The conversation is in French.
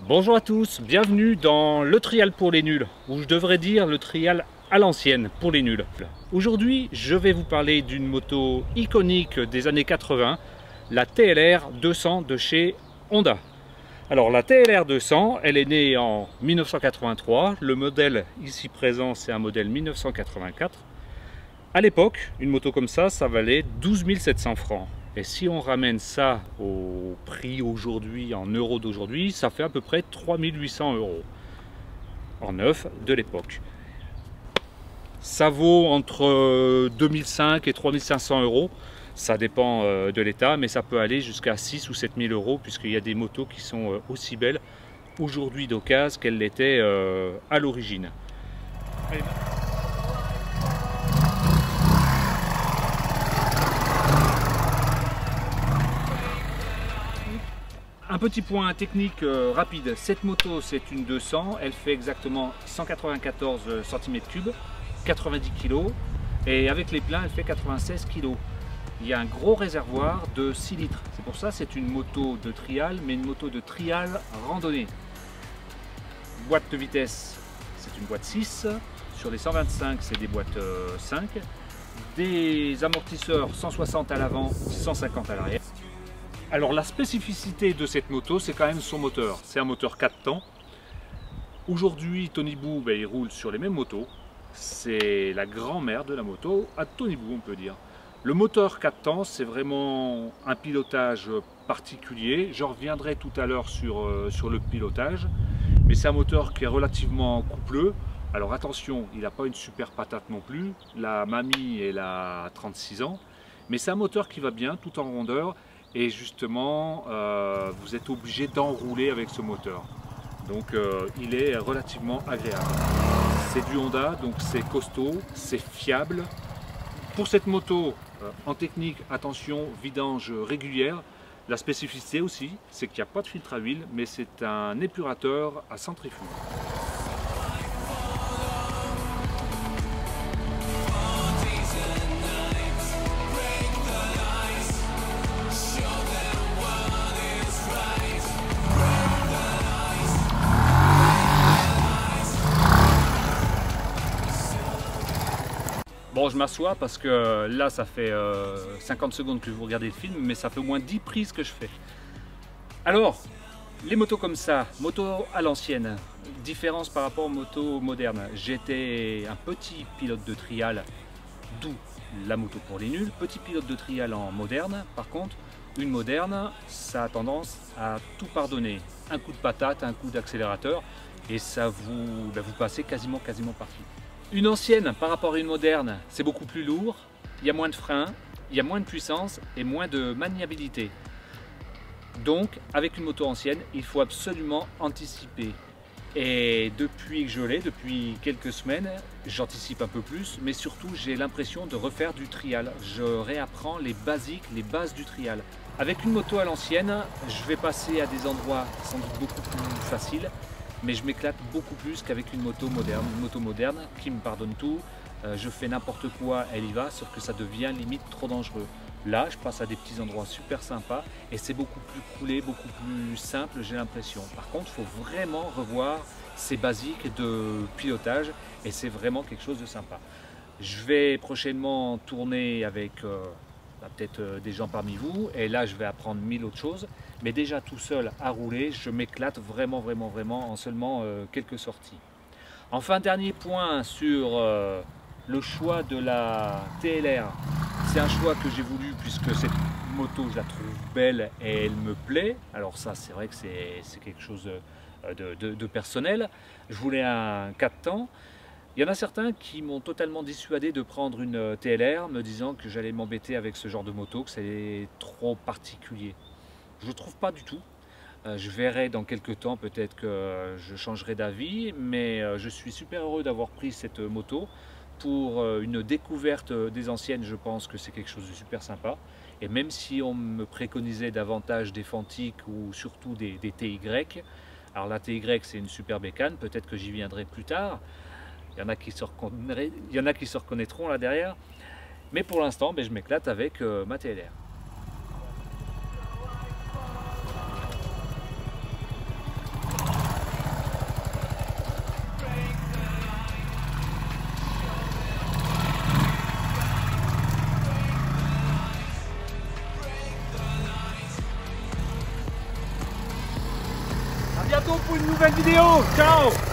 Bonjour à tous, bienvenue dans le trial pour les nuls, ou je devrais dire le trial à l'ancienne pour les nuls. Aujourd'hui, je vais vous parler d'une moto iconique des années 80, la TLR 200 de chez Honda. Alors la TLR 200, elle est née en 1983, le modèle ici présent c'est un modèle 1984. À l'époque, une moto comme ça valait 12 700 francs. Et si on ramène ça au prix aujourd'hui, en euros d'aujourd'hui, ça fait à peu près 3800 euros en neuf de l'époque. Ça vaut entre 2005 et 3500 euros, ça dépend de l'état, mais ça peut aller jusqu'à 6 ou 7000 euros, puisqu'il y a des motos qui sont aussi belles aujourd'hui d'occasion qu'elles l'étaient à l'origine. Un petit point technique rapide, cette moto c'est une 200, elle fait exactement 194 cm3, 90 kg, et avec les pleins elle fait 96 kg. Il y a un gros réservoir de 6 litres, c'est pour ça c'est une moto de trial, mais une moto de trial randonnée. Boîte de vitesse, c'est une boîte 6, sur les 125 c'est des boîtes 5, des amortisseurs 160 à l'avant, 150 à l'arrière. Alors la spécificité de cette moto, c'est quand même son moteur. C'est un moteur 4 temps. Aujourd'hui, Tony Bou, il roule sur les mêmes motos. C'est la grand-mère de la moto à Tony Bou, on peut dire. Le moteur 4 temps, c'est vraiment un pilotage particulier. Je reviendrai tout à l'heure sur le pilotage. Mais c'est un moteur qui est relativement coupleux. Alors attention, il n'a pas une super patate non plus. La mamie, elle a 36 ans. Mais c'est un moteur qui va bien, tout en rondeur. Et justement, vous êtes obligé d'enrouler avec ce moteur. Donc il est relativement agréable. C'est du Honda, donc c'est costaud, c'est fiable. Pour cette moto, en technique, attention, vidange régulière. La spécificité aussi, c'est qu'il n'y a pas de filtre à huile, mais c'est un épurateur à centrifuge. Bon, je m'assois parce que là, ça fait 50 secondes que vous regardez le film, mais ça fait au moins 10 prises que je fais. Alors, les motos comme ça, motos à l'ancienne, différence par rapport aux motos modernes. J'étais un petit pilote de trial, d'où la moto pour les nuls. Petit pilote de trial en moderne. Par contre, une moderne, ça a tendance à tout pardonner. Un coup de patate, un coup d'accélérateur, et ça vous passez quasiment partout. Une ancienne par rapport à une moderne, c'est beaucoup plus lourd, il y a moins de freins, il y a moins de puissance et moins de maniabilité. Donc avec une moto ancienne, il faut absolument anticiper. Et depuis que je l'ai, depuis quelques semaines, j'anticipe un peu plus, mais surtout j'ai l'impression de refaire du trial. Je réapprends les basiques, les bases du trial. Avec une moto à l'ancienne, je vais passer à des endroits sans doute beaucoup plus faciles, mais je m'éclate beaucoup plus qu'avec une moto moderne. Une moto moderne qui me pardonne tout, je fais n'importe quoi, elle y va, sauf que ça devient limite trop dangereux. Là, je passe à des petits endroits super sympas et c'est beaucoup plus coolé, beaucoup plus simple, j'ai l'impression. Par contre, il faut vraiment revoir ces basiques de pilotage et c'est vraiment quelque chose de sympa. Je vais prochainement tourner avec peut-être des gens parmi vous, et là je vais apprendre 1000 autres choses, mais déjà tout seul à rouler, je m'éclate vraiment en seulement quelques sorties. Enfin, dernier point sur le choix de la TLR, c'est un choix que j'ai voulu puisque cette moto je la trouve belle et elle me plaît. Alors ça, c'est vrai que c'est quelque chose de personnel. Je voulais un 4 temps. Il y en a certains qui m'ont totalement dissuadé de prendre une TLR, me disant que j'allais m'embêter avec ce genre de moto, que c'est trop particulier. Je ne trouve pas du tout. Je verrai dans quelques temps, peut-être que je changerai d'avis, mais je suis super heureux d'avoir pris cette moto. Pour une découverte des anciennes, je pense que c'est quelque chose de super sympa. Et même si on me préconisait davantage des Fantic ou surtout des TY, alors la TY c'est une super bécane, peut-être que j'y viendrai plus tard. Il y en a qui se reconnaîtront là derrière. Mais pour l'instant, je m'éclate avec ma TLR. bientôt pour une nouvelle vidéo. Ciao.